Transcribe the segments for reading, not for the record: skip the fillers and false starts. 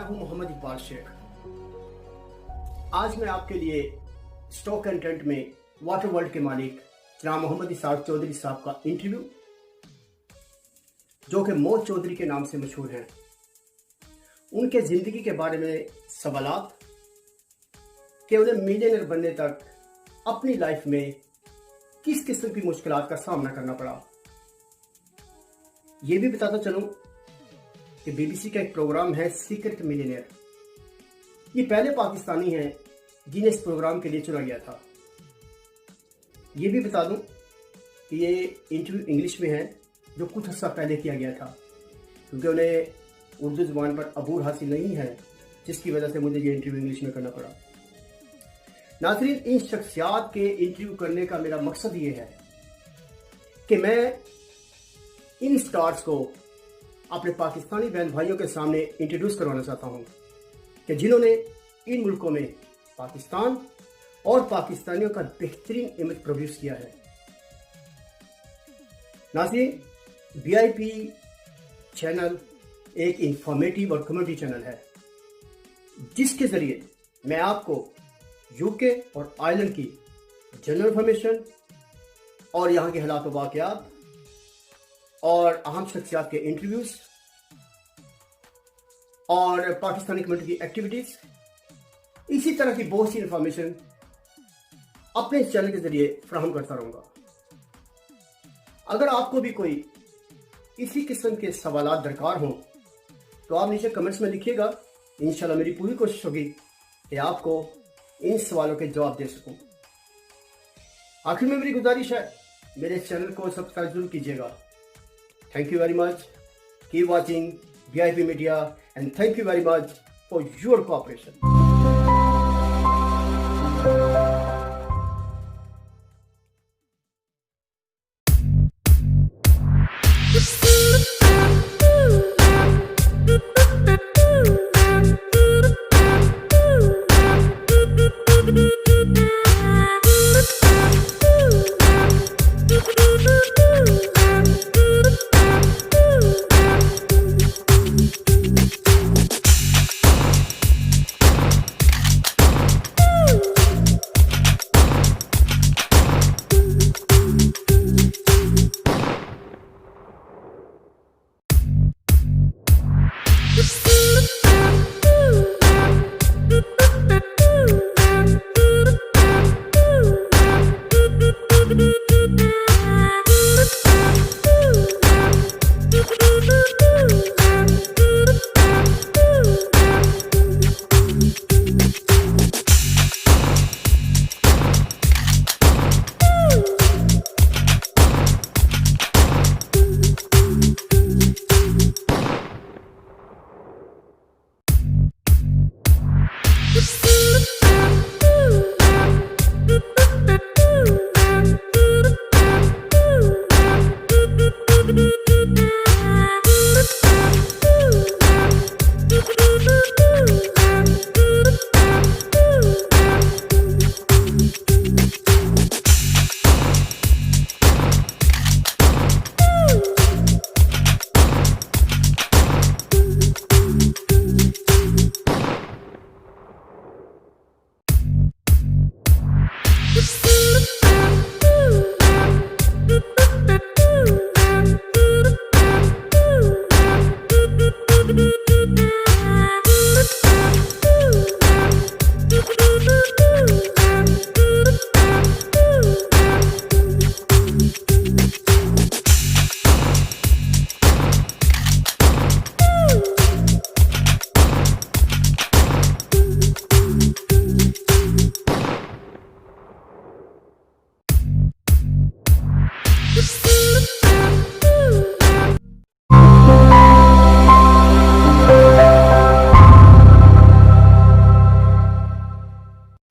हूं मोहम्मद इकबाल शेख। आज मैं आपके लिए स्टॉक एंड ट्रेंट में वाटर वर्ल्ड के मालिक जनाब मोहम्मद चौधरी साहब का इंटरव्यू, जो कि मौत चौधरी के नाम से मशहूर हैं, उनके ज़िंदगी के बारे में सवालात कि उन्हें मिलियनर बनने तक अपनी लाइफ में किस किस्म की मुश्किलात का सामना करना पड़ा। ये भी बताता चलूं कि बीबीसी का एक प्रोग्राम है सीक्रेट मिलियनेयर। ये पहले पाकिस्तानी हैं जिन्हें इस प्रोग्राम के लिए चुना गया था। ये भी बता दूं कि ये इंटरव्यू इंग्लिश में है, जो कुछ अर्सा पहले किया गया था, क्योंकि उन्हें उर्दू ज़ुबान पर अबूर हासिल नहीं है, जिसकी वजह से मुझे ये इंटरव्यू इंग्लिश में करना पड़ा। नाज़रीन, इन शख्सियात के इंटरव्यू करने का मेरा मकसद ये है कि मैं इन स्टार्स को अपने पाकिस्तानी बहन भाइयों के सामने इंट्रोड्यूस करवाना चाहता हूँ कि जिन्होंने इन मुल्कों में पाकिस्तान और पाकिस्तानियों का बेहतरीन इमेज प्रोड्यूस किया है। नाज़रीन, BIP चैनल एक इंफॉर्मेटिव और कम्युनिटी चैनल है, जिसके ज़रिए मैं आपको UK और आयरलैंड की जनरल इंफॉर्मेशन और यहाँ के हालात व वाक़यात और अहम शख्सियात के इंटरव्यूज़ और पाकिस्तानी कम्युनिटी की एक्टिविटीज़, इसी तरह की बहुत सी इंफॉर्मेशन अपने इस चैनल के ज़रिए फ्राहम करता रहूँगा। अगर आपको भी कोई इसी किस्म के सवालात दरकार हों तो आप नीचे कमेंट्स में लिखिएगा। इंशाल्लाह मेरी पूरी कोशिश होगी कि आपको इन सवालों के जवाब दे सकूं। आखिर में मेरी गुजारिश है, मेरे चैनल को सब्सक्राइब जरूर कीजिएगा। Thank you very much. Keep watching BIP Media and thank you very much for your cooperation.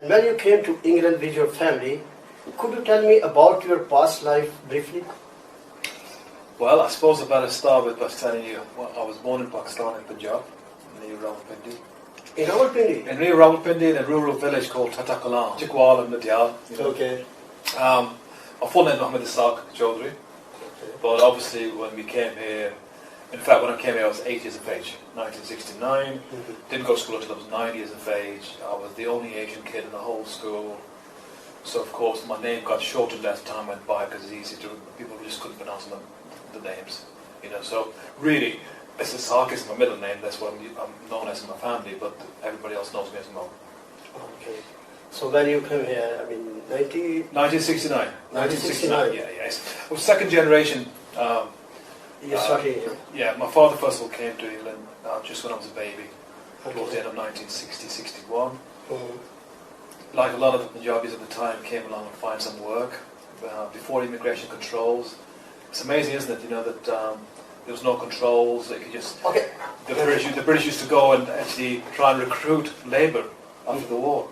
When you came to England with your family, could you tell me about your past life briefly? Well, I suppose I better start with Pakistani. Well, I was born in Pakistan in Punjab, near Rawalpindi. In Rawalpindi? Near Rawalpindi, in a rural village called Tatakalam, Chikwal and Medyal. Okay. My full name is Mohammed Choudry, but obviously when we came here, In fact, when I came here, I was 8 years of age, 1969. Didn't go to school until I was 9 years of age. I was the only Asian kid in the whole school. So, of course, my name got shortened as time went by because it's easy to, people just couldn't pronounce the names. You know, so really, Ishaq is my middle name. That's what I'm known as in my family, but everybody else knows me as Mo. Okay. So when you came here, I mean, 1969. 1969. Yeah, yes. I was second generation. You started here? Yeah, my father first of all came to England just when I was a baby, towards the end of 1960-61. Like a lot of the Punjabis at the time, came along and find some work before immigration controls. It's amazing, isn't it? You know that there was no controls. They could just the British used to go and actually try and recruit labour after the war.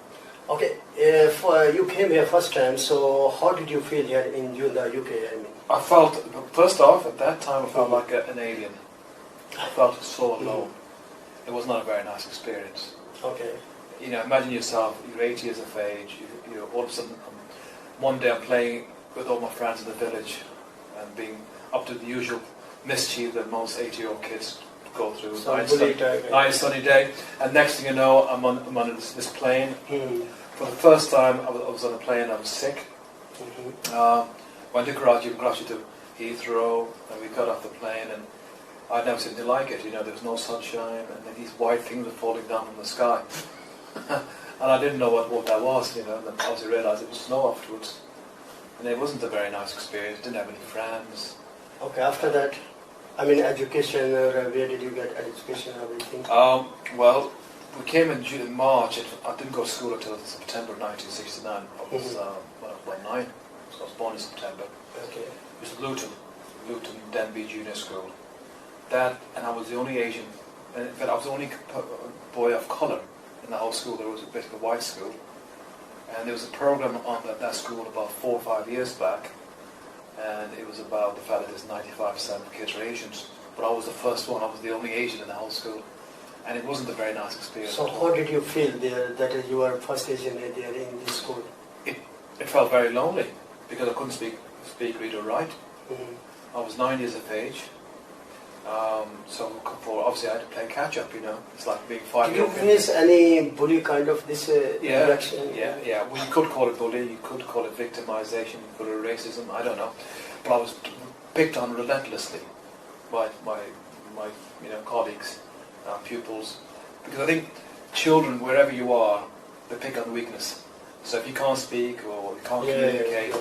Okay, you came here first time. So how did you feel here in the UK? I mean, I felt, first off, at that time, I felt like an alien. I felt so alone. It was not a very nice experience. Okay. You know, imagine yourself, you're 8 years of age, you're all of a sudden, one day I'm playing with all my friends in the village and being up to the usual mischief that most 8-year-old kids go through. Nice sunny day, and next thing you know, I'm on this plane. For the first time, I was on a plane, I was sick. Went to Karachi, from Karachi to Heathrow, and we got off the plane, and I'd never seen anything like it. You know, there was no sunshine, and then these white things were falling down from the sky. And I didn't know what that was, you know, and then I obviously realised it was snow afterwards. And it wasn't a very nice experience, didn't have any friends. Okay, after that, I mean, education, where did you get education, everything? Well, we came in March. I didn't go to school until September 1969. I was, when I was 9, so I was born in September. Okay. It was Luton Denby Junior School. That, and I was the only Asian, in fact I was the only boy of colour in the whole school. There was basically a white school. And there was a program on that school about 4 or 5 years back, and it was about the fact that there's 95% of kids are Asians. But I was the first one, I was the only Asian in the whole school. And it wasn't a very nice experience. So how did you feel there, that you were first Asian there in this school? It felt very lonely, because I couldn't speak, read or write. I was 9 years of age. So obviously I had to play catch up, you know. It's like being 5 Did years you face any bully kind of this reaction? Yeah. Well, you could call it bullying, you could call it victimization, you could call it racism, I don't know. But I was picked on relentlessly by my colleagues, pupils, because I think children, wherever you are, they pick on weakness. So if you can't speak or you can't communicate,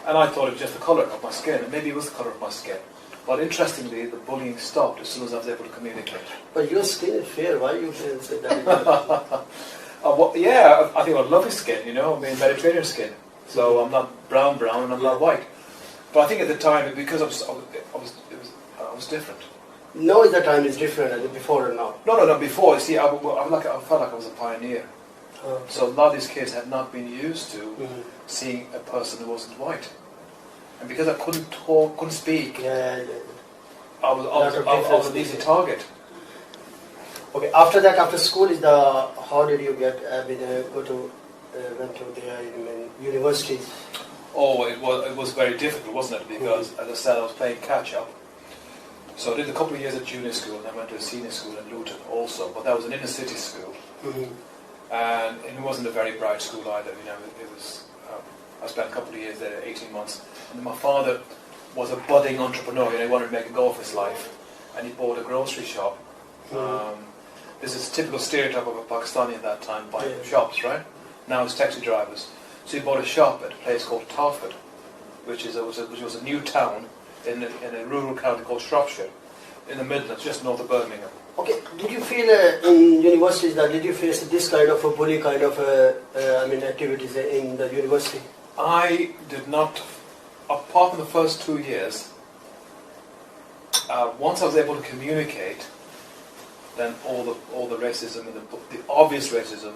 and I thought it was just the colour of my skin, and maybe it was the colour of my skin. But interestingly, the bullying stopped as soon as I was able to communicate. But your skin is fair, why you say that? Yeah, I think I have lovely skin, you know, I mean Mediterranean skin. So I'm not brown and I'm not white. But I think at the time, because I was different. Now the time is different than before or now? No, before. You see, I felt like I was a pioneer. Okay. So a lot of these kids had not been used to seeing a person who wasn't white. And because I couldn't talk, couldn't speak, I was an easy target. Okay, after that, after school, how did you get, went to the universities? Oh, it was very difficult, wasn't it? Because, as I said, I was playing catch-up. So I did a couple of years at junior school, and I went to a senior school in Luton also, but that was an inner-city school. And it wasn't a very bright school either, you know, it was... I spent a couple of years there, 18 months. And my father was a budding entrepreneur, you know, he wanted to make a go of his life. And he bought a grocery shop. This is a typical stereotype of a Pakistani at that time, buying shops, right? Now it's taxi drivers. So he bought a shop at a place called Telford, which was a new town in a rural county called Shropshire, in the Midlands, just north of Birmingham. Okay, did you feel in universities did you face this kind of a bully kind of activities in the university? I did not, apart from the first 2 years. Once I was able to communicate, then all the racism and the obvious racism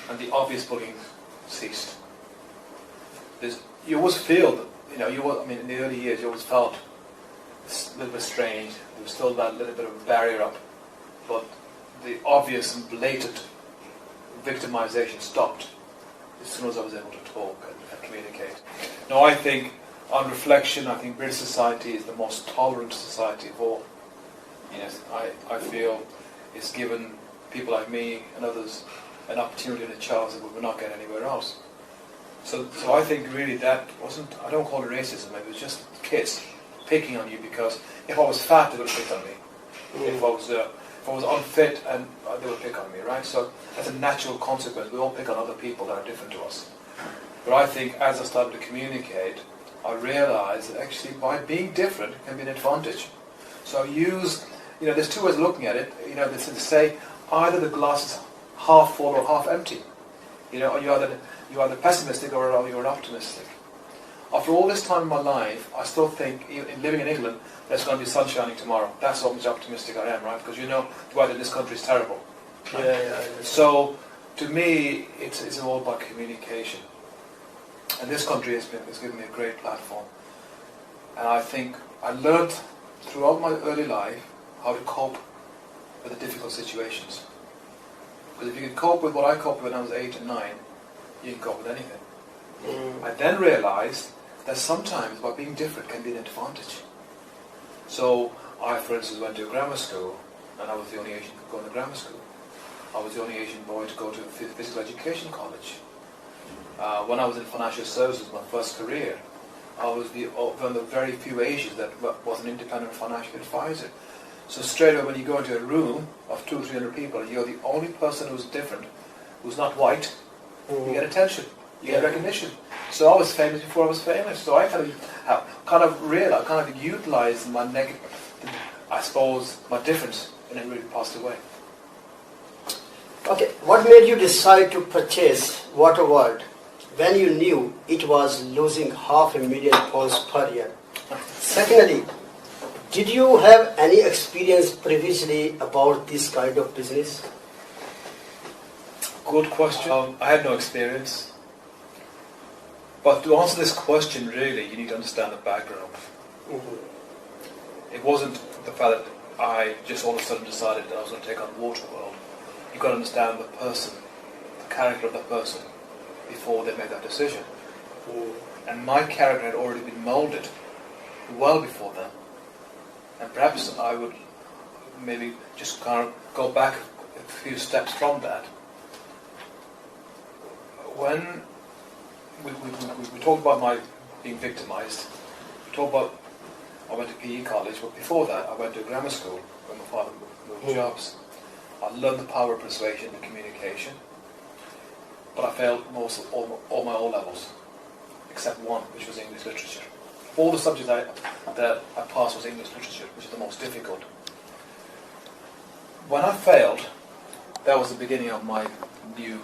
and the obvious bullying ceased. You always feel that, you know, in the early years you always felt a little bit strange. There was still that little bit of a barrier up, but the obvious and blatant victimization stopped as soon as I was able to talk and communicate. Now I think, on reflection, I think British society is the most tolerant society of all. Yes, I feel it's given people like me and others an opportunity and a chance that we will not get anywhere else. So I think really that wasn't, I don't call it racism, it was just kids picking on you because if I was fat they would pick on me. If I was unfit and they would pick on me, right? So that's a natural consequence. We all pick on other people that are different to us. But I think as I started to communicate, I realized that actually by being different can be an advantage. So I use, there's two ways of looking at it. They say either the glass is half full or half empty. Or you're either pessimistic or you're optimistic. After all this time in my life, I still think, living in England, there's going to be sun shining tomorrow. That's how much optimistic I am, right? Because the weather in this country is terrible. Right? Yeah. So, to me, it's all about communication. And this country has given me a great platform. And I think I learned throughout my early life how to cope with the difficult situations. Because if you can cope with what I coped with when I was 8 and 9, you can cope with anything. I then realized that sometimes by being different can be an advantage. So I, for instance, went to a grammar school, and I was the only Asian going to grammar school. I was the only Asian boy to go to a physical education college. When I was in financial services, my first career, I was one of the very few Asians that was an independent financial advisor. So straight away when you go into a room of 200 or 300 people, you're the only person who's different, who's not white, you get attention, you get recognition. So I was famous before I was famous. So I kind of utilized my negative, I suppose, my difference in a really positive way. Okay, what made you decide to purchase Waterworld when you knew it was losing £500,000 per year? Secondly, did you have any experience previously about this kind of business? Good question. I had no experience. But to answer this question, really, you need to understand the background. It wasn't the fact that I just all of a sudden decided that I was going to take on Waterworld. You've got to understand the person, the character of the person, before they made that decision. And my character had already been moulded well before then. And perhaps I would maybe just kind of go back a few steps from that. When we talked about my being victimized, we talked about I went to PE college, but before that I went to grammar school when my father moved jobs. I learned the power of persuasion and communication, but I failed all my O levels, except one, which was English literature. All the subjects that I passed was English literature, which is the most difficult. When I failed, that was the beginning of my new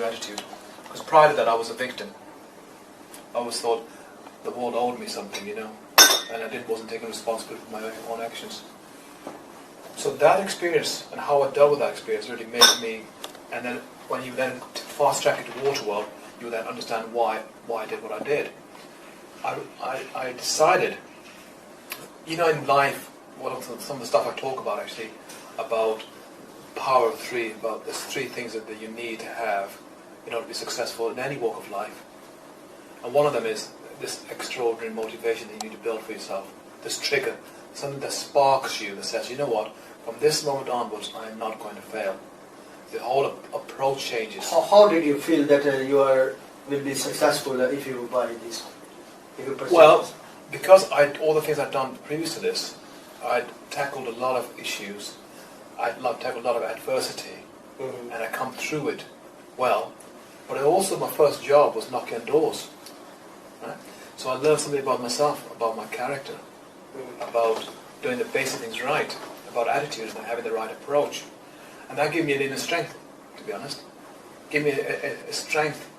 attitude. Because prior to that, I was a victim. I always thought the world owed me something, and I wasn't taking responsibility for my own actions. So that experience and how I dealt with that experience really made me. And then when you then fast track it to Waterworld, you then understand why I did what I did. I decided, in life, some of the stuff I talk about actually, about power of three, about there's three things that you need to have in order to be successful in any walk of life. And one of them is this extraordinary motivation that you need to build for yourself, this trigger, something that sparks you, that says, you know what, from this moment onwards, I am not going to fail. The whole approach changes. How did you feel that you will be successful if you buy this? Well, because all the things I'd done previous to this, I'd tackled a lot of issues, I'd tackled a lot of adversity, and I come through it well. But also my first job was knocking on doors. Right? So I learned something about myself, about my character, about doing the basic things right, about attitude and having the right approach. And that gave me an inner strength, to be honest. Gave me a strength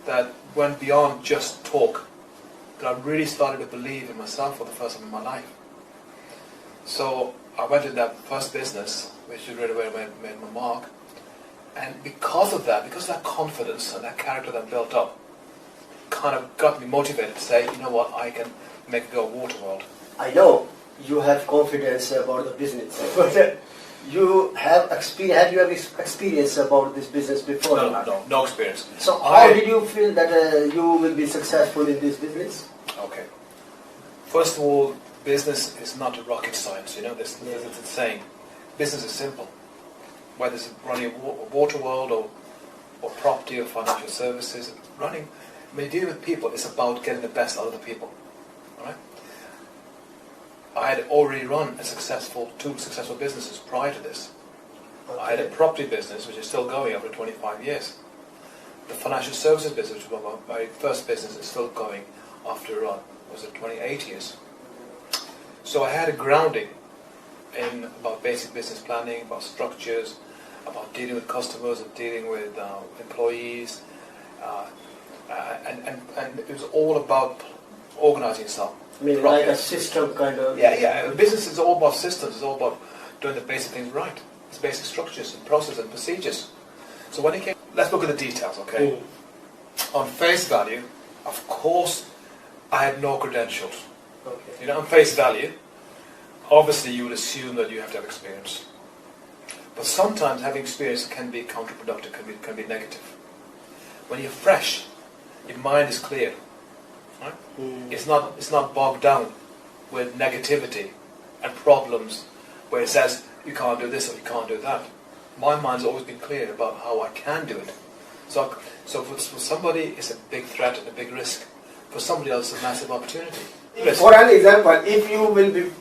that went beyond just talk. That I really started to believe in myself for the first time in my life. So I went in that first business, which is really where I made my mark. And because of that confidence and that character that built up, kind of got me motivated to say, you know what, I can make it go Waterworld. I know you have confidence about the business, but you have experience about this business before? No experience. So how did you feel that you will be successful in this business? Okay. First of all, business is not a rocket science, you know, this is a saying. Business is simple. Whether it's running a water world or property or financial services, when you deal with people, it's about getting the best out of the people. All right? I had already run two successful businesses prior to this. Okay. I had a property business, which is still going after 25 years. The financial services business, which was my first business, is still going after, was it 28 years. So I had a grounding in about basic business planning, about structures, about dealing with customers, and dealing with employees, and it was all about organising yourself. I mean, like a system kind of... Yeah. Business is all about systems. It's all about doing the basic things right. It's basic structures and processes and procedures. So when it came... Let's look at the details, okay? On face value, of course, I had no credentials. Okay. You know, on face value, obviously you would assume that you have to have experience. But sometimes having experience can be counterproductive, can be negative. When you're fresh, your mind is clear. Right? It's not bogged down with negativity and problems where it says you can't do this or you can't do that. My mind's always been clear about how I can do it. So for somebody, it's a big threat and a big risk. For somebody else, it's a massive opportunity. For an example, if you will be,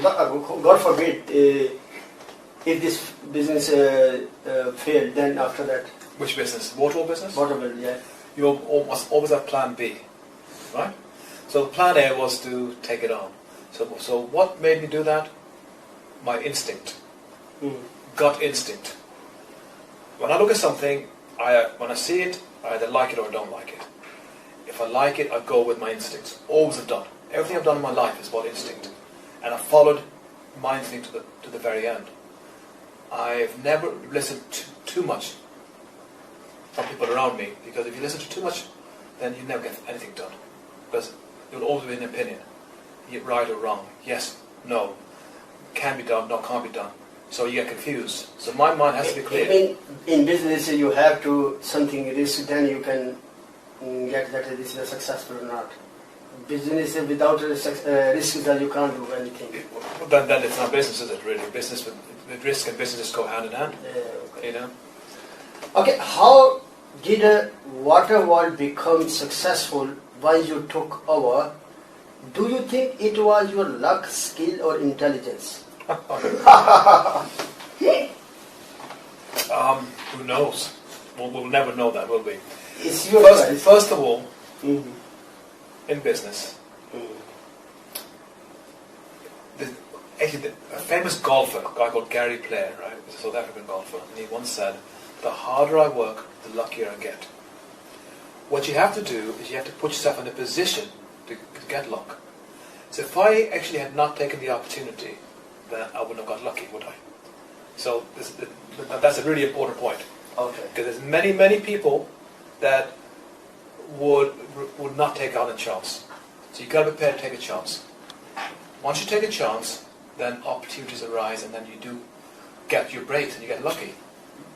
God forbid, if this business failed, then after that... Which business? Water business? Water business, yeah. You must always have plan B, right? So plan A was to take it on. So what made me do that? My instinct. Gut instinct. When I look at something, when I see it, I either like it or I don't like it. If I like it, I go with my instincts. Always have done. Everything I've done in my life is about instinct. And I followed my instinct to the very end. I've never listened too much from people around me, because if you listen to too much, then you never get anything done. Because there will always be an opinion. Right or wrong. Yes, no. Can be done, no, can't be done. So you get confused. So my mind has to be clear. In business, you have to something risk, then you can get that this is successful or not. Business without risk, then you can't do anything. Then it's not business, is it? Really, business with risk and business go hand in hand. Okay. You know. Okay, how did a water world become successful when you took over? Do you think it was your luck, skill, or intelligence? Who knows? We'll never know that, will we? It's your first of all, in business, a famous golfer, a guy called Gary Player, right? He's a South African golfer, and he once said, "The harder I work, the luckier I get." What you have to do is you have to put yourself in a position to get luck. So if I actually had not taken the opportunity, then I wouldn't have got lucky, would I? So that's a really important point. Okay. Because there's many people that would not take on a chance. So you've got to be prepared to take a chance. Once you take a chance, then opportunities arise, and then you do get your breaks and you get lucky.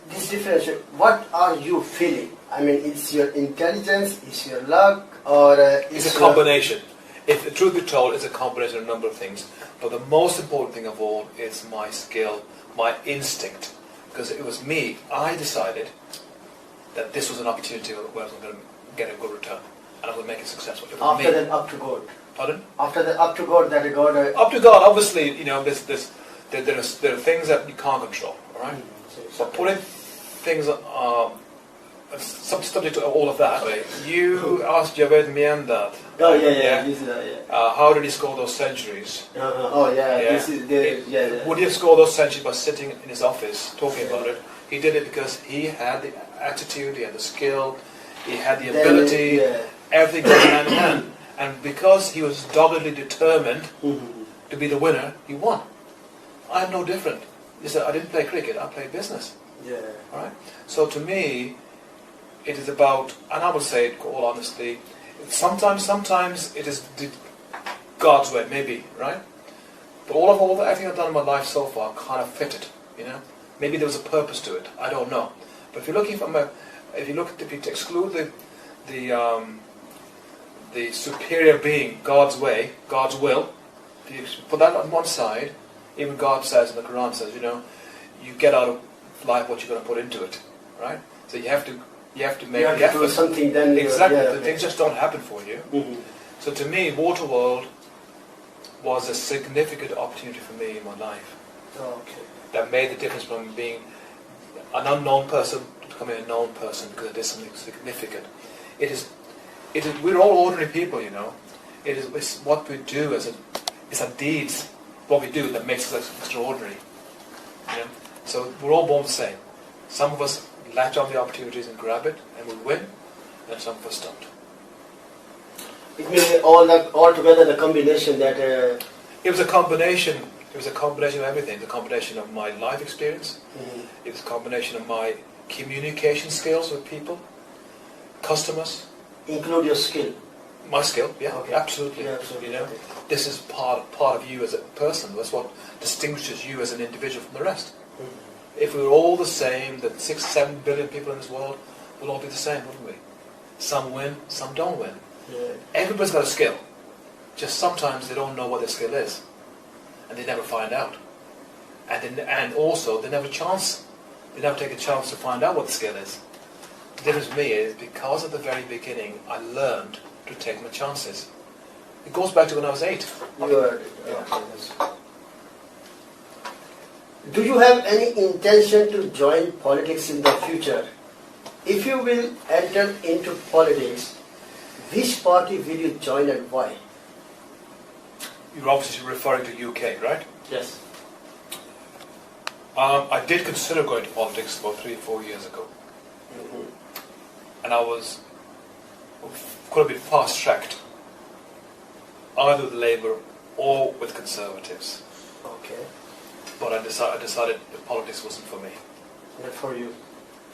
This difference, what are you feeling? I mean, it's your intelligence, it's your luck, or it's a combination. If the truth be told, it's a combination of a number of things. But the most important thing of all is my skill, my instinct. Because it was me, I decided that this was an opportunity where I was going to get a good return. And I would make it successful. It After that, up to God. Pardon? After that, up to God, that God... Up to God, obviously, you know, there are things that you can't control, alright? But putting things, subject to all of that, you asked Javed Mian that. Oh, yeah. How did he score those centuries? Would he have scored those centuries by sitting in his office talking about it? He did it because he had the attitude, he had the skill, he had the ability, everything goes hand in hand. And because he was doggedly determined to be the winner, he won. I'm no different. He said, I didn't play cricket, I played business. Yeah. All right? So to me, it is about, and I would say it all honestly, sometimes it is God's way, maybe, right? But all that everything I've done in my life so far kind of fitted, you know? Maybe there was a purpose to it, I don't know. But if you're looking if you exclude the superior being, God's way, God's will, put that on one side, even God says in the Quran says, you know, you get out of life what you're going to put into it, right? So you have to make you have to do something then. Exactly, Yeah, things just don't happen for you. Mm-hmm. So to me, Waterworld was a significant opportunity for me in my life. Okay. That made the difference from being an unknown person to becoming a known person, because it is something significant. It is. We're all ordinary people, you know. It's what we do it's our deeds, what we do that makes us extraordinary. You know? So we're all born the same. Some of us latch on the opportunities and grab it, and we win, and some of us don't. It means all together the combination that. It was a combination. It was a combination of everything. The combination of my life experience. Mm-hmm. It was a combination of my communication skills with people, customers. Include your skill. My skill, yeah, Okay. Absolutely. Yeah, absolutely. You know, Okay. this is part of you as a person. That's what distinguishes you as an individual from the rest. Mm-hmm. If we were all the same, then 6-7 billion people in this world will all be the same, wouldn't we? Some win, some don't win. Yeah. Everybody's got a skill. Just sometimes they don't know what their skill is, and they never find out. And also they never take a chance to find out what the skill is. The difference with me is because at the very beginning I learned to take my chances. It goes back to when I was 8. Do you have any intention to join politics in the future? If you will enter into politics, which party will you join and why? You're obviously referring to UK, right? Yes. I did consider going to politics about 3-4 years ago. Mm-hmm. And I could have been fast-tracked either with Labour or with Conservatives. Okay. But I decided that politics wasn't for me. Not for you.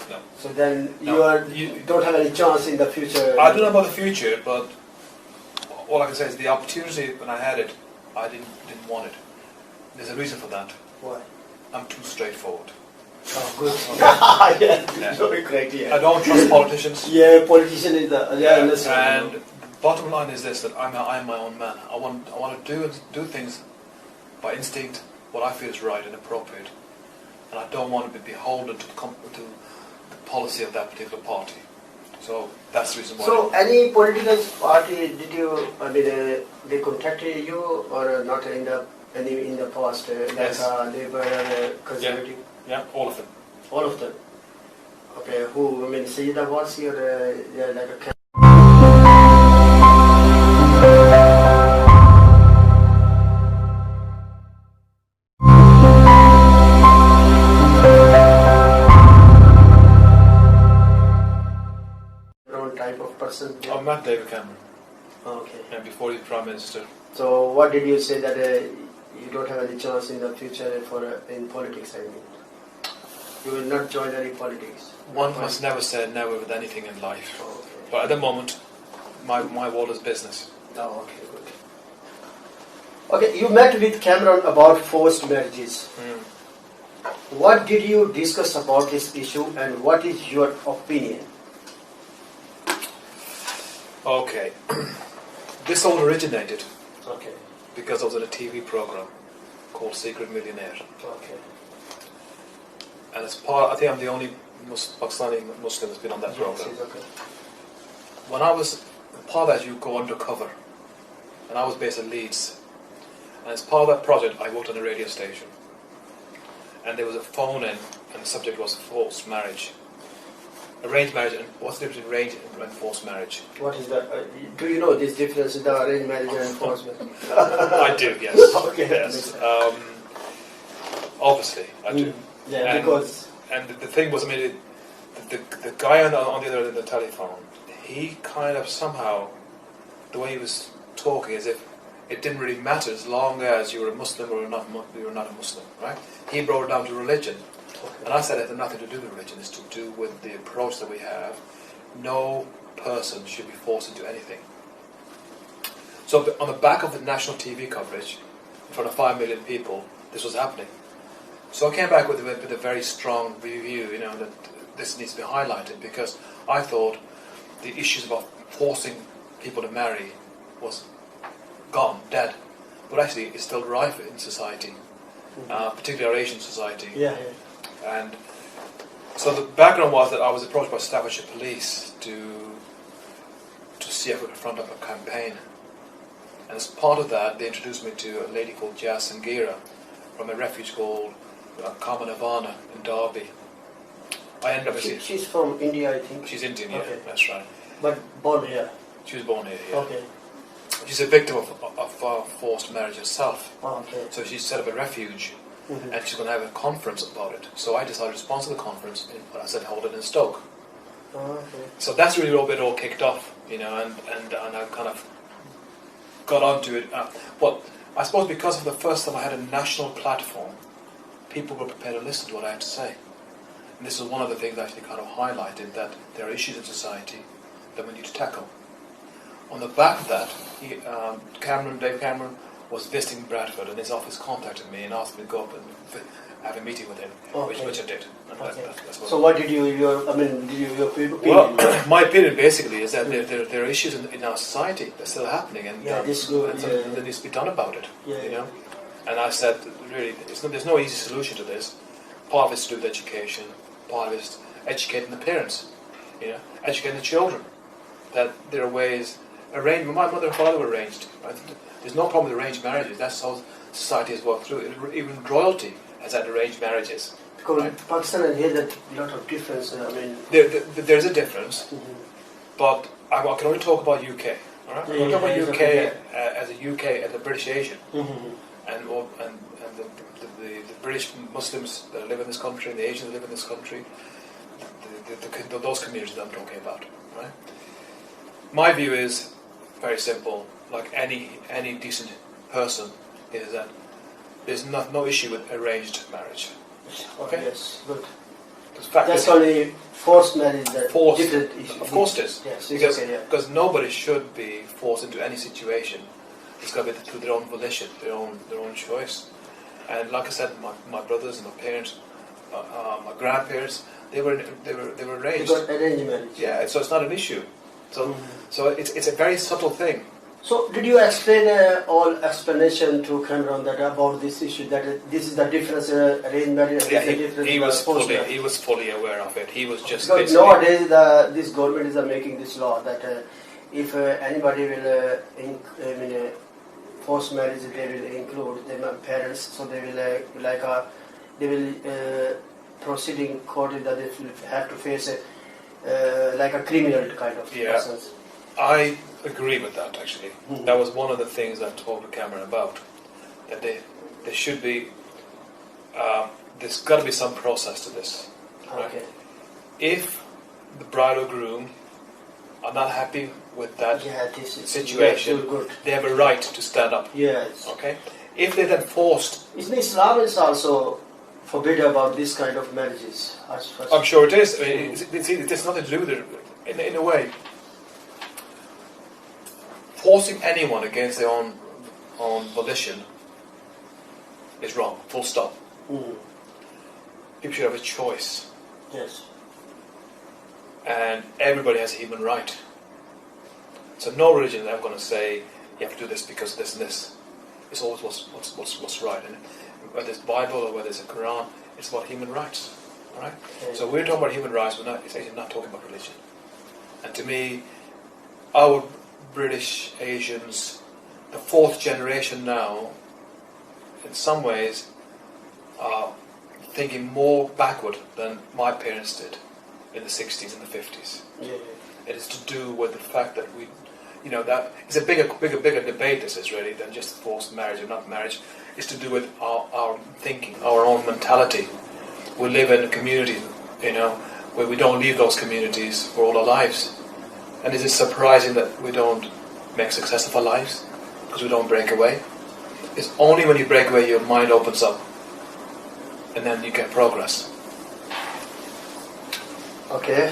No. So then No. you don't have any chance in the future. I don't know about the future, but all I can say is the opportunity when I had it, I didn't want it. There's a reason for that. Why? I'm too straightforward. Oh, good. Yeah. Very correct, yeah. I don't trust politicians. Yeah, politician is the... Yeah, listen. And the bottom line is this, that I'm my own man. I want to do things by instinct, what I feel is right and appropriate. And I don't want to be beholden to the policy of that particular party. So that's the reason why. So any political party, did you, they contacted you or not in the past, Yes. like Labour, Conservative? Yeah, all of them. All of them? Okay, who, Sayyida Warsi or like a... type of person? I met David Cameron. Okay. And before he was Prime Minister. So what did you say that you don't have any chance in the future in politics, I mean? You will not join any politics? One must never say never with anything in life. Oh, okay. But at the moment, my world is business. Oh, okay, good. Okay, you met with Camron about forced marriages. What did you discuss about this issue and what is your opinion? Okay. This all originated Okay. because I was in a TV program called Secret Millionaire. Okay. And it's part, I think I'm the only Pakistani Muslim that's been on that program. Yes, okay. When I was part of that, you go undercover. And I was based in Leeds. And as part of that project, I worked on a radio station. And there was a phone in, and the subject was forced marriage. Arranged marriage, and what's the difference between arranged and forced marriage? What is that? Do you know this difference in the arranged marriage and forced marriage? I do, yes. Okay. Yes. Obviously, I do. Yeah, And- because... And the thing was, I mean, the guy on the other end of the telephone, he kind of somehow, the way he was talking, as if it didn't really matter as long as you were a Muslim or not, you were not a Muslim, right? He brought it down to religion. Okay. And I said it had nothing to do with religion, it's to do with the approach that we have. No person should be forced into anything. So on the back of the national TV coverage, in front of 5 million people, this was happening. So I came back with a very strong review, you know, that this needs to be highlighted, because I thought the issues about forcing people to marry was gone, dead. but actually it's still rife in society, particularly our Asian society. Yeah. And so the background was that I was approached by Staffordshire Police to see if I could front up a campaign. And as part of that, they introduced me to a lady called Jas Sangira from a refuge called Camron in Derby. I ended up She's from India, I think. She's Indian, yeah, Okay. that's right. But born here. She was born here, yeah. Okay. She's a victim of forced marriage herself. Okay. So she set up a refuge, and she's going to have a conference about it. So I decided to sponsor the conference, but I said hold it in Stoke. Okay. So that's really where it all kicked off, you know, and I kind of got onto it. But I suppose because of the first time I had a national platform, people were prepared to listen to what I had to say. And this is one of the things I actually kind of highlighted, that there are issues in society that we need to tackle. On the back of that, Dave Camron was visiting Bradford, and his office contacted me and asked me to go up and have a meeting with him, which I did. And So what did your opinion? Well, my opinion basically is that there are issues in our society that's still happening, and there needs to be done about it. You know, and I said, really, there's no easy solution to this. Part of it's to do with education. Part of it's educating the parents. You know, educating the children that there are ways. Arranged. My mother and father were arranged. Right? There's no problem with arranged marriages. That's how society has worked through it. Even royalty has had arranged marriages. Because Pakistan and here there's a lot of difference. There's a difference, but I can only talk about UK. All right, I can talk about UK as a British Asian, and the British Muslims that live in this country, and the Asians that live in this country, those communities that I'm talking about. Right. My view is very simple. Like any decent person, is that there's no issue with arranged marriage. Okay. Yes, good. That's only forced marriage. Different issue. Of course it is. Yes, because nobody should be forced into any situation. It's got to be through their own volition, their own choice. And like I said, my brothers and my parents, my grandparents, they were arranged. They got arranged marriage. Yeah, so it's not an issue. So it's a very subtle thing. So did you explain all explanation to Camron that about this issue, that this is the difference arranged marriage? Yeah, he was fully aware of it. He was just because nowadays this government is making this law that if anybody will forced marriage, they will include their parents, so they will proceeding court that they will have to face like a criminal kind of persons. I agree with that, actually. That was one of the things I talked to Camron about. That there should be, there's got to be some process to this. Right? Okay. If the bride or groom are not happy with that situation, they have a right to stand up. Yes. Okay. If they're then forced, Islam is also forbid about this kind of marriages. I'm sure it is. I mean, it's nothing to do with it. In a way, forcing anyone against their own volition is wrong. Full stop. People should have a choice. Yes. And everybody has a human right. So no religion is ever going to say you have to do this because this and this. It's always what's right. And whether it's Bible or whether it's a Quran, it's about human rights. All right. Okay. So we're talking about human rights. It's actually not talking about religion. And to me, our British Asians, the fourth generation now, in some ways, are thinking more backward than my parents did in the 60s and the 50s. Yeah. It is to do with the fact that that it's a bigger debate. This is really than just forced marriage or not marriage. It's to do with our thinking, our own mentality. We live in a community, where we don't leave those communities for all our lives. And is it surprising that we don't make success of our lives? Because we don't break away? It's only when you break away your mind opens up. And then you get progress. Okay.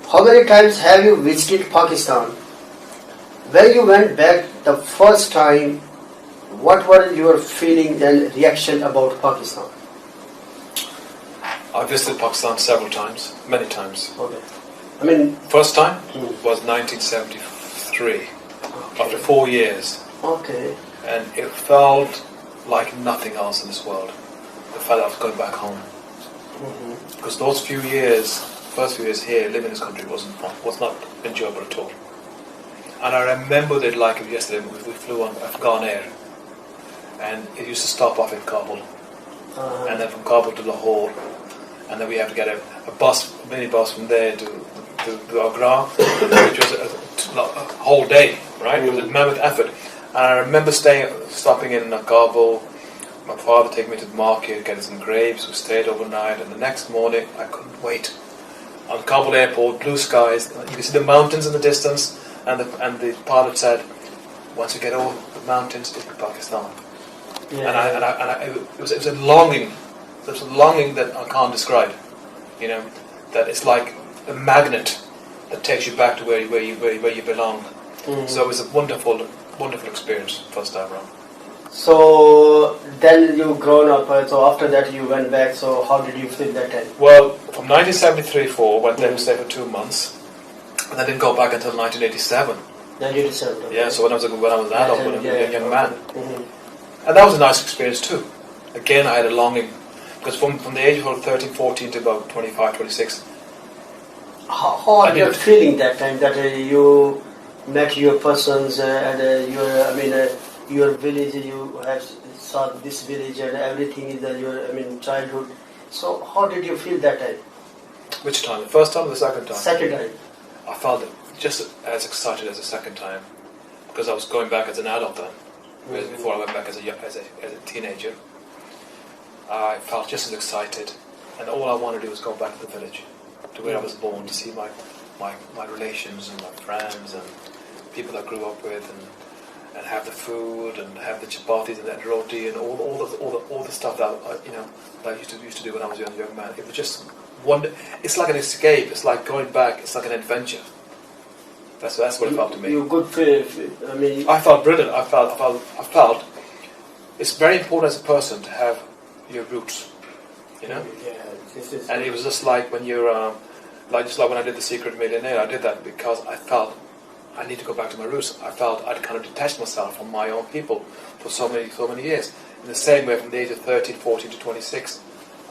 How many times have you visited Pakistan? When you went back the first time, what were your feelings and reaction about Pakistan? I visited Pakistan several times, many times. Okay. First time was 1973. Okay. After 4 years, Okay. And it felt like nothing else in this world. It felt like I was going back home. Because those few years, first few years here, living in this country was not enjoyable at all. And I remembered it like yesterday. We flew on Afghan Air, and it used to stop off in Kabul, and then from Kabul to Lahore, and then we had to get a minibus from there to Agra, which was a whole day, right? It was a mammoth effort. And I remember stopping in Kabul. My father taking me to the market, getting some grapes. We stayed overnight, and the next morning I couldn't wait. On Kabul airport, blue skies. You can see the mountains in the distance, and the pilot said, "Once you get over the mountains, it'll be Pakistan." Yeah. It was a longing. There was a longing that I can't describe. You know, that it's like a magnet that takes you back to where you belong. So it was a wonderful experience first time around. So then you grown up, so after that you went back, so how did you feel that time? Well, from 1973-4, went there to stay for 2 months, and I didn't go back until 1987. 1987. Okay. Yeah, so when I was an adult, when I was a young man. And that was a nice experience too. Again, I had a longing, because from the age of 13, 14 to about 25, 26. How are you feeling that time, that you met your persons and your village, you have saw this village and everything is your childhood. So how did you feel that time? Which time? The first time or the second time? Second time. I felt just as excited as the second time, because I was going back as an adult then, whereas before I went back as a teenager. I felt just as excited, and all I wanted to do was go back to the village, to where I was born, to see my relations and my friends and people I grew up with, and have the food and have the chapatis and that roti and all the stuff that that I used to do when I was a young man. It was just it's like an escape. It's like going back. It's like an adventure. That's what it felt to me. You good feel. I felt brilliant. I felt it's very important as a person to have your roots. You know. Yeah. And it was just like when you're just like when I did the Secret Millionaire. I did that because I felt I need to go back to my roots. I felt I'd kind of detached myself from my own people for so many years. In the same way, from the age of 13, 14 to 26,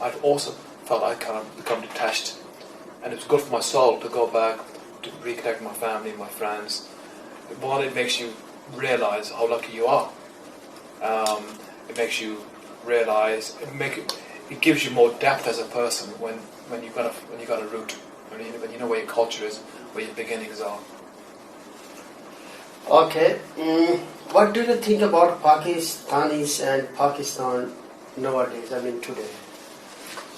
I'd also felt I'd kind of become detached. And it was good for my soul to go back, to reconnect with my family, my friends. One, it makes you realise how lucky you are. It makes you realise, it gives you more depth as a person when you got a root, when you know where your culture is, where your beginnings are. Okay. What do you think about Pakistanis and Pakistan nowadays? Today.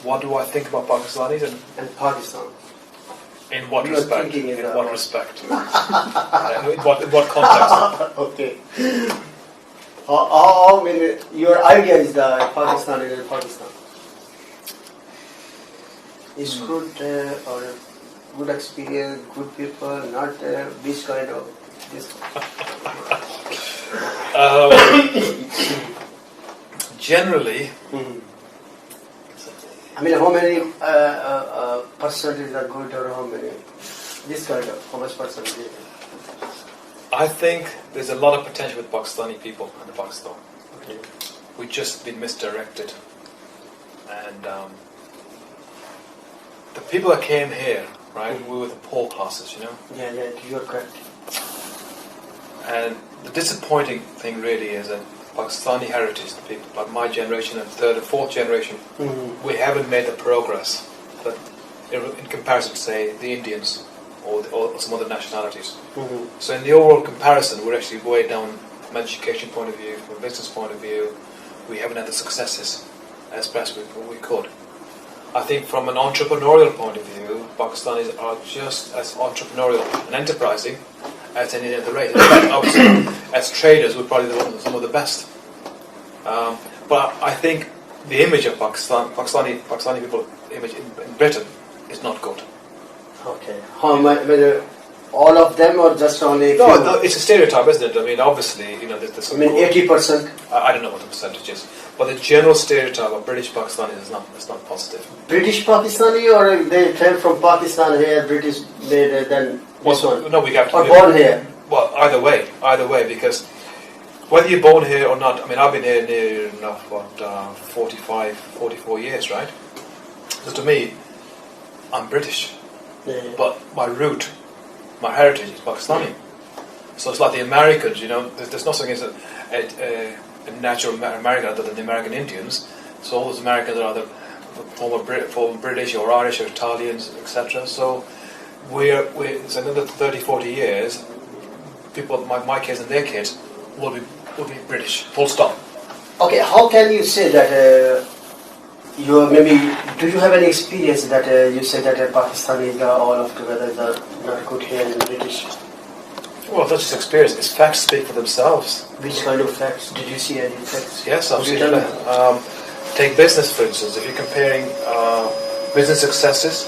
What do I think about Pakistanis and Pakistan? In what respect? In what respect? In what context? Okay. How many? Your idea is the Pakistani and Pakistan. Is good or good experience, good people, not this kind of. Generally, how many percentage are good, or how many this kind of, how much percentage? I think there's a lot of potential with Pakistani people in Pakistan. Okay. We've just been misdirected, and the people that came here, right, we were the poor classes, Yeah, you're correct. And the disappointing thing really is that Pakistani heritage, the people like my generation and third and fourth generation, we haven't made the progress that in comparison to, say, the Indians or some other nationalities. So in the overall comparison, we're actually way down from an education point of view, from a business point of view. We haven't had the successes as best we could. I think from an entrepreneurial point of view, Pakistanis are just as entrepreneurial and enterprising as any other race. Obviously, as traders, we're probably some of the best. But I think the image of Pakistani people, image in Britain, is not good. Okay. How much? Whether all of them or just only? No, it's a stereotype, isn't it? Obviously, there's some. 80%. I don't know what the percentage is, but the general stereotype of British Pakistani is not positive. British Pakistani, or they came from Pakistan here, British made then this one? No, we have to. Or born here. Well, either way, because Whether you're born here or not, I mean, I've been here near enough, 45, 44 years, right? So to me, I'm British, but my root, my heritage is Pakistani. So it's like the Americans, you know, there's no such thing as a natural American other than the American Indians. So all those Americans are either former British or Irish or Italians, etc. So it's another 30, 40 years, people, my kids and their kids, will be British, full stop. Okay, how can you say that do you have any experience that you say that Pakistanis are all of together are not good here in British? Well, that's just experience. It's facts speak for themselves. Which kind of facts? Did you see any facts? Yes, absolutely. Take business, for instance. If you're comparing business successes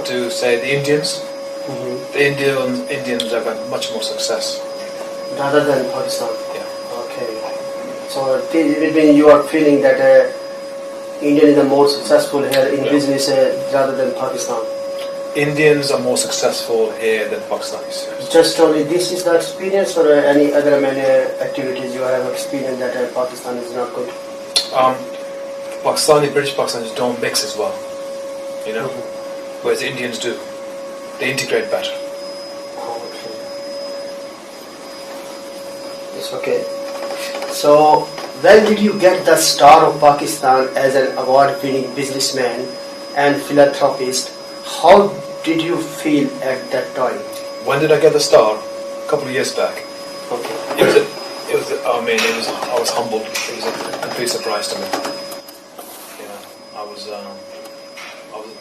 to, say, the Indians, the Indians have had much more success. Rather than Pakistan? Yeah. Okay. So it means you are feeling that India is the more successful here in business rather than Pakistan? Indians are more successful here than Pakistanis. Just only this is the experience, or any other many activities you have experienced that Pakistan is not good? British Pakistanis don't mix as well, you know, whereas the Indians do. They integrate better. Okay. It's okay. So, when did you get the Star of Pakistan as an award-winning businessman and philanthropist? How did you feel at that time? When did I get the star? A couple of years back. Okay. I was humbled. It was a complete surprise to me. You know, I was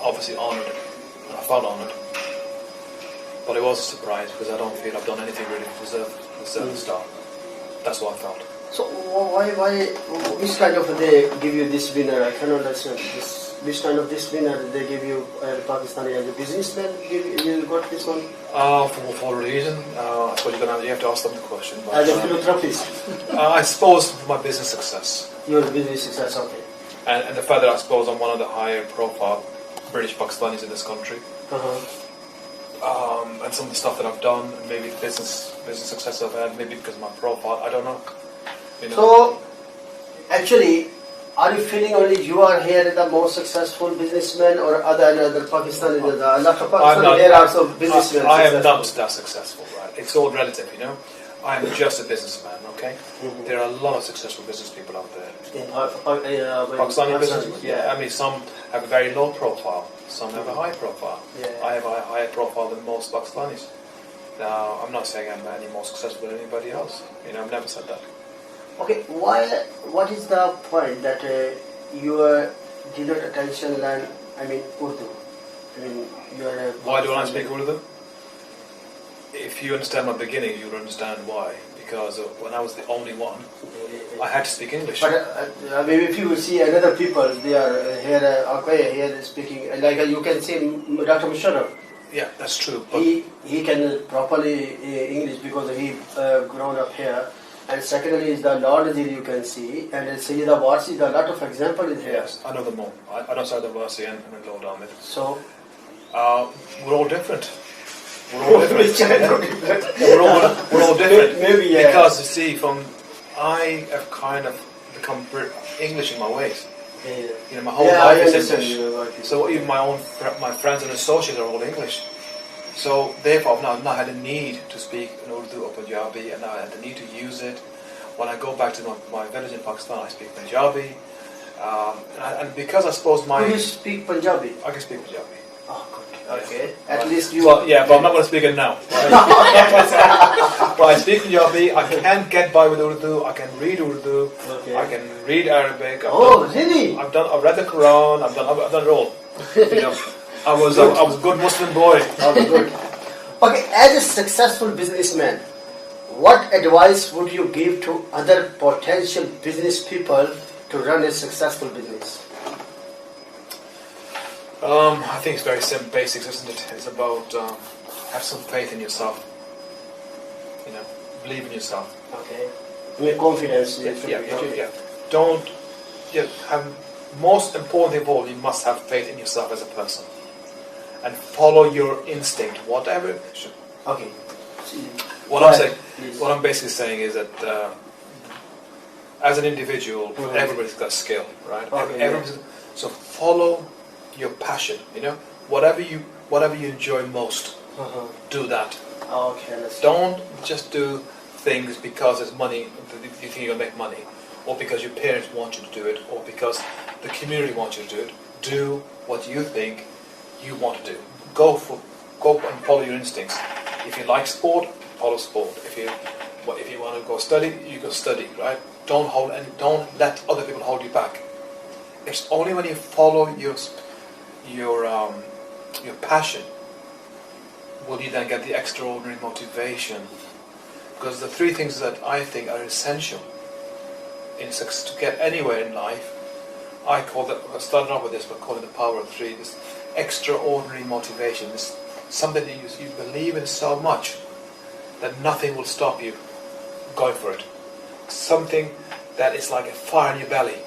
obviously honoured, and I felt honoured. But it was a surprise because I don't feel I've done anything really to deserve the star. That's what I felt. So which kind of they give you this winner? I cannot understand this. Which kind of this winner they give you Pakistani as a businessman? You got this one? For a reason. I suppose you have to ask them the question. But, as a philanthropist? I suppose for my business success. Your business success, okay. And the fact that I suppose I'm one of the higher profile British Pakistanis in this country. And some of the stuff that I've done, and maybe the business success I've had, maybe because of my profile, I don't know. You know. So, actually, are you feeling only you are here the most successful businessman, or other Pakistanis? A lot of Pakistanis here are also businessmen. I am not that successful, right? It's all relative, you know. I am just a businessman, okay? There are a lot of successful business people out there. Pakistani businessmen, yeah. I mean, some have a very low profile, some have a high profile. Yeah. I have a higher profile than most Pakistanis. Now, I'm not saying I'm any more successful than anybody else. You know, I've never said that. Okay, what is the point that you did not attention learn, Urdu? Why don't I speak Urdu? If you understand my beginning, you'll understand why. Because when I was the only one, I had to speak English. But if you see another people, they are here speaking, like you can see Dr. Musharraf. Yeah, that's true. But he can properly English because he grown up here. And secondly is the Lord Nazir you can see, and Sayyida Warsi, there are a lot of examples here. Yes, I know them all. I know Sayyida Warsi and Lord Ahmed. So? We're all different. We're all different. We're all different. Maybe, yeah. Because, you see, I have kind of become English in my ways. Yeah. You know, my whole life is English. So even my friends and associates are all English. So therefore I've not had a need to speak in Urdu or Punjabi, and I had the need to use it. When I go back to my village in Pakistan, I speak Punjabi. And because I suppose Do you speak Punjabi? I can speak Punjabi. Oh, good. Okay. At least you... But I'm not going to speak it now. But I speak Punjabi, I can get by with Urdu, I can read Urdu, I can read Arabic. Really? I've read the Quran, I've done it all. You know. I was a good Muslim boy. Good. Okay, as a successful businessman, what advice would you give to other potential business people to run a successful business? I think it's very simple, basics, isn't it? It's about have some faith in yourself. You know, believe in yourself. Okay. With confidence. Most importantly of all, you must have faith in yourself as a person. And follow your instinct, whatever. Okay. What I'm basically saying is that as an individual, everybody's got skill, right? So follow your passion. You know, whatever you enjoy most, do that. Okay. Don't just do things because there's money. You think you're gonna make money, or because your parents want you to do it, or because the community wants you to do it. Do what you think you want to do. Go and follow your instincts. If you like sport, follow sport. If you want to go study, you go study, right? Don't let other people hold you back. It's only when you follow your passion will you then get the extraordinary motivation. Because the three things that I think are essential to get anywhere in life, I started off with this, but call it the power of three. This extraordinary motivation. This something that you believe in so much that nothing will stop you going for it. Something that is like a fire in your belly.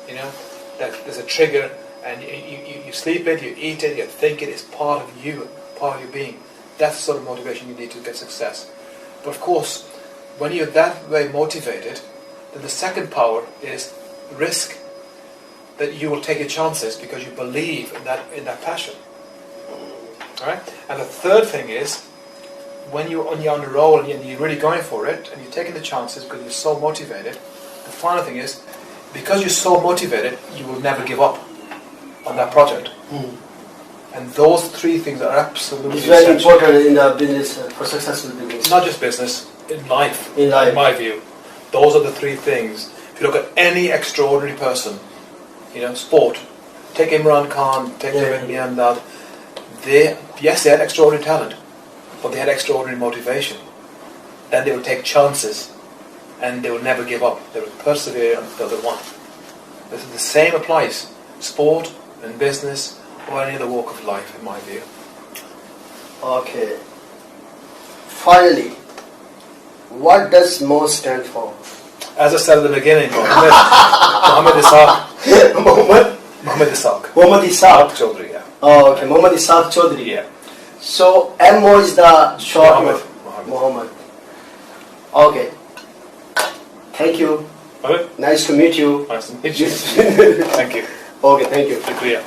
You know, that there's a trigger, and you sleep it, you eat it, you think it is part of you, part of your being. That's the sort of motivation you need to get success. But of course, when you're that way motivated, then the second power is risk. That you will take your chances because you believe in that passion. All right? And the third thing is, when you're on the roll and you're really going for it, and you're taking the chances because you're so motivated, the final thing is, because you're so motivated, you will never give up on that project. And those three things are absolutely essential. It's very important in the business, for successful business. Not just business, in life, in my view. Those are the three things. If you look at any extraordinary person, you know, sport, take Imran Khan, take Mihanda, they had extraordinary talent, but they had extraordinary motivation. Then they would take chances, and they would never give up. They would persevere until they won. The same applies, sport and business, or any other walk of life, in my view. Okay. Finally, what does MO stand for? As I said at the beginning, Mohammed Ishaq. Mohammed Ishaq. Mohammed Ishaq. Choudry, yeah. Oh, okay. Mohammed Ishaq Choudry. Yeah. So MO is the short word. Mohammed. Okay. Thank you. Okay. Nice to meet you. Nice to meet you. Thank you. Okay, thank you. Shukriya.